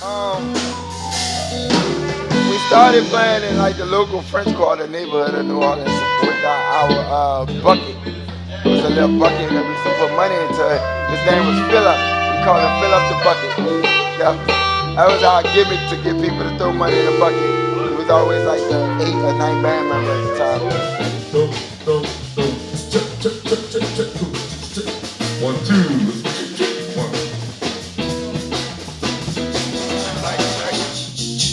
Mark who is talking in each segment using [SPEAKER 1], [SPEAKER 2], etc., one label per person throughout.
[SPEAKER 1] Um, we started playing in like the local French Quarter neighborhood of New Orleans with our bucket. It was a little bucket that we used to put money into. His name was Philip. We called him Fill Up the Bucket. Yeah. That was our gimmick to get people to throw money in the bucket. It was always like the 8 or 9 band members at the time.
[SPEAKER 2] One, two. One.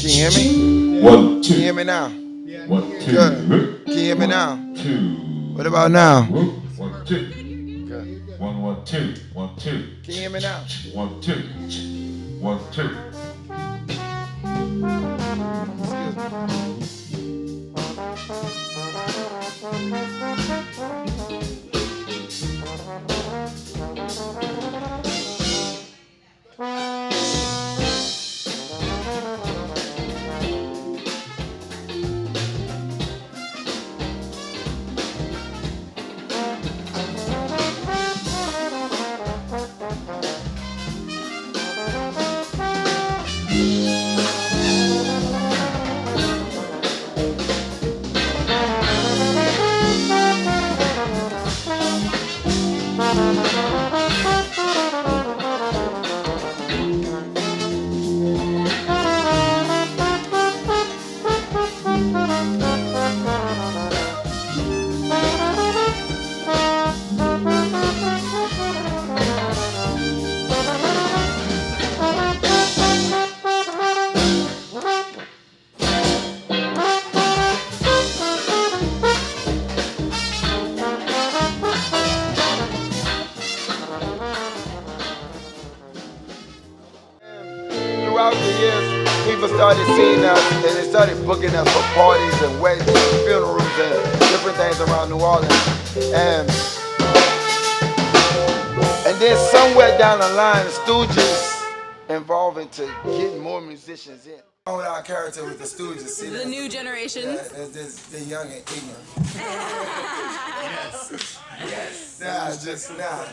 [SPEAKER 1] Can you hear me?
[SPEAKER 2] 1, 2.
[SPEAKER 1] Can you hear me now?
[SPEAKER 2] 1, 2.
[SPEAKER 1] Good. Can you hear me now?
[SPEAKER 2] 2.
[SPEAKER 1] What about now?
[SPEAKER 2] 1, 2.
[SPEAKER 1] Good.
[SPEAKER 2] 1, 1, 2. 1, 2.
[SPEAKER 1] Can you hear me now?
[SPEAKER 2] 1, 2. 1, 2.
[SPEAKER 1] Throughout the years, people started seeing us and they started booking us for parties and weddings and funerals and different things around New Orleans. And then somewhere down the line, the Stooges involved into getting more musicians in. Our character with the Stooges. See,
[SPEAKER 3] the new generation.
[SPEAKER 1] The young and ignorant. Yes. Nah, just nah.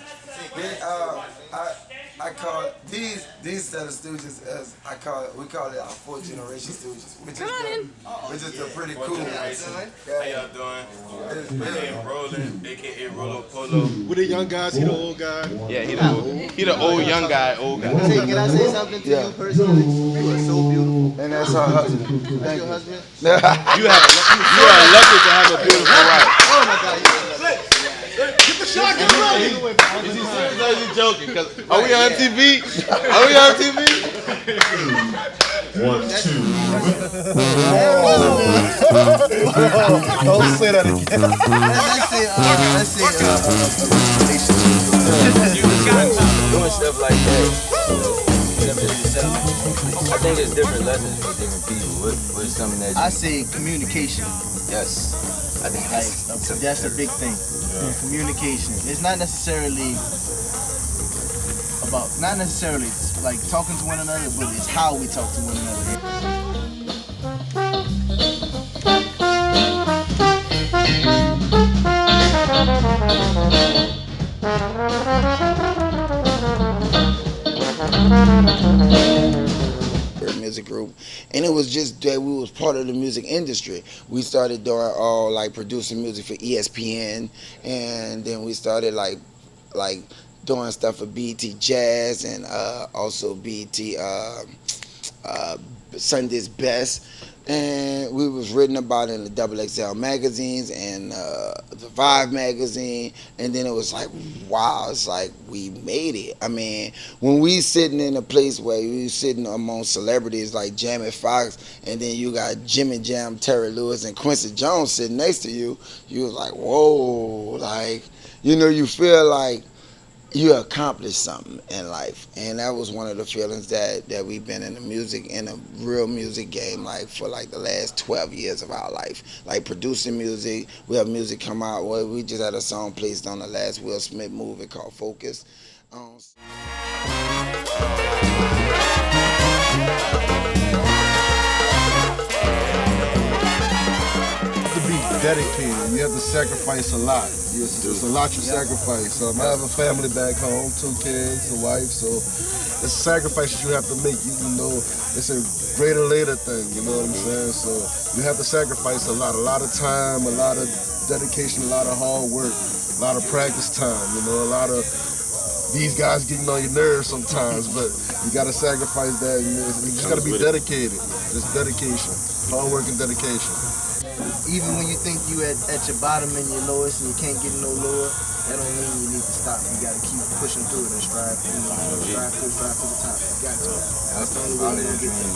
[SPEAKER 1] I call these set of Stooges as we call it our 4th generation Stooges, which is the pretty cool ones.
[SPEAKER 4] How y'all doing? A.K.A. Roland, a.k.a. Rolo Polo.
[SPEAKER 5] We the young guys, he the old guy.
[SPEAKER 4] Yeah, he the old young guy, old guy.
[SPEAKER 6] Can I say something to you personally? You are so beautiful.
[SPEAKER 1] And that's her husband.
[SPEAKER 6] That's your husband?
[SPEAKER 4] You are lucky to have a beautiful wife.
[SPEAKER 6] Oh my God, you are lucky.
[SPEAKER 5] Get the shot, get ready.
[SPEAKER 4] Is he serious or is he joking? Are we on TV? Are we on TV?
[SPEAKER 2] 1, 2.
[SPEAKER 5] Don't say that again.
[SPEAKER 7] Doing stuff like that, I think it's different lessons for different people. With something that
[SPEAKER 6] I say communication.
[SPEAKER 7] yes, I think
[SPEAKER 6] That's a big thing. Communication. It's not necessarily like talking to one another, but it's how we talk to one
[SPEAKER 1] Music group, and it was just that we was part of the music industry. We started doing all like producing music for ESPN, and then we started like doing stuff for BET Jazz and also BET Sunday's Best. And we was written about in the XXL magazines and the Vibe magazine, and then it was like, wow, it's like we made it. I mean, when we sitting in a place where you sitting among celebrities like Jamie Foxx, and then you got Jimmy Jam, Terry Lewis, and Quincy Jones sitting next to you, you was like, whoa, like, you know, you feel like you accomplished something in life. And that was one of the feelings that we've been in the real music game like for like the last 12 years of our life. Like producing music, we have music come out. Well, we just had a song placed on the last Will Smith movie called Focus.
[SPEAKER 5] The beat.
[SPEAKER 3] dedicated. You have to sacrifice a lot. It's a lot you sacrifice. I have a family back home, 2 kids, a wife, so it's sacrifices you have to make. You know, it's a greater later thing, you know what I'm saying? So you have to sacrifice a lot of time, a lot of dedication, a lot of hard work, a lot of practice time, you know, a lot of these guys getting on your nerves sometimes, but you gotta sacrifice that. You just gotta be dedicated. Just dedication, hard work and dedication.
[SPEAKER 6] Even when you think you at your bottom and your lowest and you can't get no lower, that don't mean you need to stop. You gotta keep pushing through it and strive to the top. You got to. That's the only way you're gonna get there.